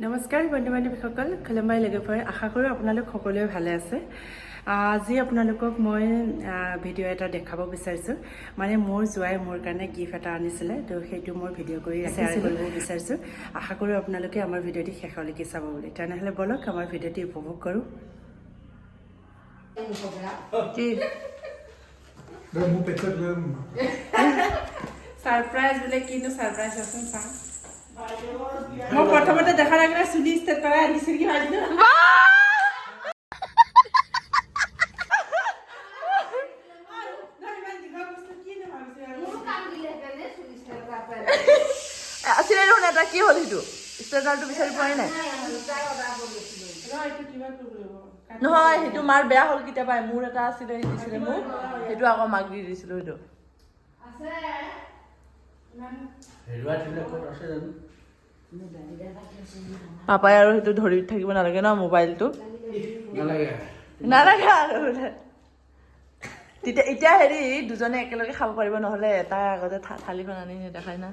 নমস্কাৰ বন্ধু বান্ধৱীসকল, খুলুমবাই লগেফাৰ। আশা কৰোঁ আপোনালোক সকলোৱে ভালে আছে। আজি আপোনালোকক মই ভিডিঅ' এটা দেখাব বিচাৰিছোঁ। মানে মোৰ জোৱাই মোৰ কাৰণে গিফ্ট এটা আনিছিলে, তো সেইটো মই ভিডিঅ' কৰি শ্বেয়াৰ কৰিব বিচাৰিছোঁ। আশা কৰোঁ আপোনালোকে আমাৰ ভিডিঅ'টি শেষলৈকে চাব বুলি। তেনেহ'লে বলক আমাৰ ভিডিঅ'টি উপভোগ কৰোঁ। ছাৰপ্ৰাইজ বোলে, কিনো ছাৰপ্ৰাইজ আছোন চাওঁ। মই প্ৰথমতে দেখাৰ আগতে চুলি ষ্টেট কৰাই আনিছিল কি ভাবিলো। আছিলে দেখোন এটা, কি হ'ল সেইটো ষ্টেটাৰটো বিচাৰি পোৱাই নাই। নহয়, সেইটো মাৰ বেয়া হ'ল কেতিয়াবা। মোৰ এটা আছিলে, দিছিলে মোক, সেইটো আকৌ মাক দি দিছিলো। সেইটো পাপাই আৰু সেইটো ধৰি থাকিব নালাগে ন, মোবাইলটো নালাগে আৰু তেতিয়া। এতিয়া হেৰি দুজনে একেলগে খাব পাৰিব, নহ'লে এটা আগতে থালিখন আনি নেদেখাই না।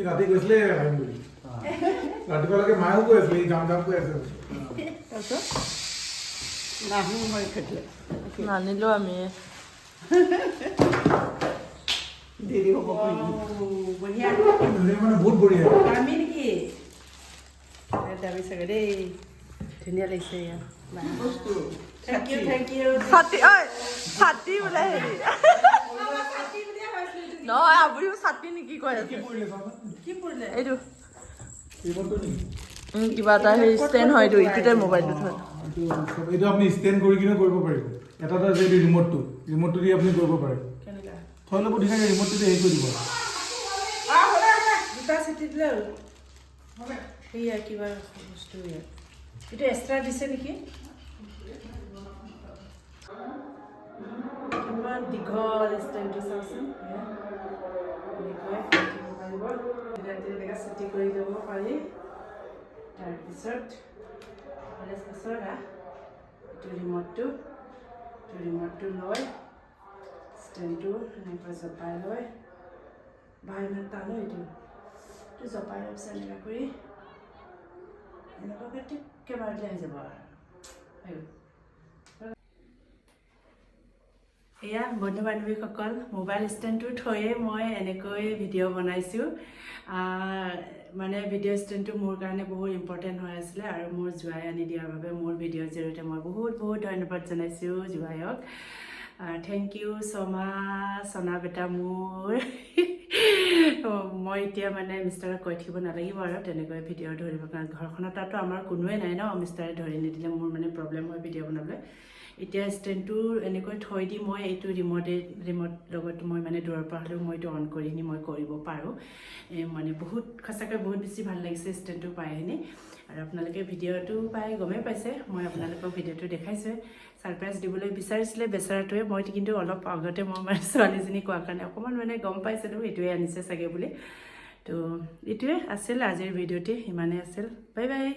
ৰাতি গৈছিলে ৰাতিপুৱালৈকে মায়েও কৈ আছিলে, যাম যাম কৈ আছে। নানিলো আমি মানে বহুত বঢ়িয়া দামী নেকি? দামী চাগে দেই, ধুনীয়া লাগিছে। Thank you, thank you. ছাতি বোলে হেৰি নহয়, আপুনিও ছাতি নেকি কৈ আছে? কি পৰিলে এইটো? কিবা এটা হেৰি ষ্টেণ্ড হয় এইটো, ইটোতে মোবাইলটো থয়। এইটো আপুনি ষ্টেণ্ড কৰি কিনে কৰিব পাৰিব। এটা আছে এইটো ৰিম'টটো দি আপুনি কৰিব পাৰে। থৈ ল'ব ধুনীয়াকৈ, ৰিম'টটো দি হেৰি কৰি দিব। দুটা চিটি দিলে আৰু সেয়া কিবা বস্তু ইয়াত এইটো এক্সট্ৰা দিছে নেকি? কিমান দীঘল ষ্টেণ্ডটো চাওকচোন। এনেকৈ চিটি কৰি ল'ব পাৰি। তাৰপিছত এইটো ৰিম'টটো লৈ ষ্টেণ্ডটো এনেকৈ জপাই লৈ ইমান টানো এইটো জপাই লোৱাৰ পিছত এনেকুৱা কৰি এনেকুৱাকৈ টিপকৈ মাৰিলে হৈ যাব আৰু। এয়া বন্ধু বান্ধৱীসকল, মোবাইল ষ্টেণ্ডটো থৈয়ে মই এনেকৈ ভিডিঅ' বনাইছোঁ। মানে ভিডিঅ' ষ্টেণ্ডটো মোৰ কাৰণে বহুত ইম্পৰ্টেণ্ট হৈ আছিলে, আৰু মোৰ জোৱাই আনি দিয়াৰ বাবে মোৰ ভিডিঅ'ৰ জৰিয়তে মই বহুত বহুত ধন্যবাদ জনাইছোঁ জোৱাইক। থেংক ইউ ছ' মাছ সোনা বেটা মোৰ। মই এতিয়া মানে মিষ্টাৰক কৈ থাকিব নালাগিব আৰু তেনেকৈ ভিডিঅ' ধৰিবৰ কাৰণে। ঘৰখনত তাতো আমাৰ কোনোৱে নাই ন, মিষ্টাৰে ধৰি নিদিলে মোৰ মানে প্ৰব্লেম হয় ভিডিঅ' বনাবলৈ। এতিয়া ষ্টেণ্ডটো এনেকৈ থৈ দি মই এইটো ৰিম'ট লগত মই মানে দূৰৰ পৰা হ'লেও মই এইটো অন কৰি কিনি মই কৰিব পাৰোঁ। মানে বহুত সঁচাকৈ বহুত বেছি ভাল লাগিছে ষ্টেণ্ডটো পাই কিনি। আৰু আপোনালোকে ভিডিঅ'টো পাই গমেই পাইছে, মই আপোনালোকক ভিডিঅ'টো দেখাইছোৱে। ছাৰপ্ৰাইজ দিবলৈ বিচাৰিছিলে বেচেৰাটোৱে, মই কিন্তু অলপ আগতে মই মানে ছোৱালীজনী কোৱাৰ কাৰণে অকণমান মানে গম পাইছিলোঁ এইটোৱে আনিছে চাগে বুলি। তো এইটোৱে আছিল আজিৰ ভিডিঅ'টি, ইমানেই আছিল। Bye bye.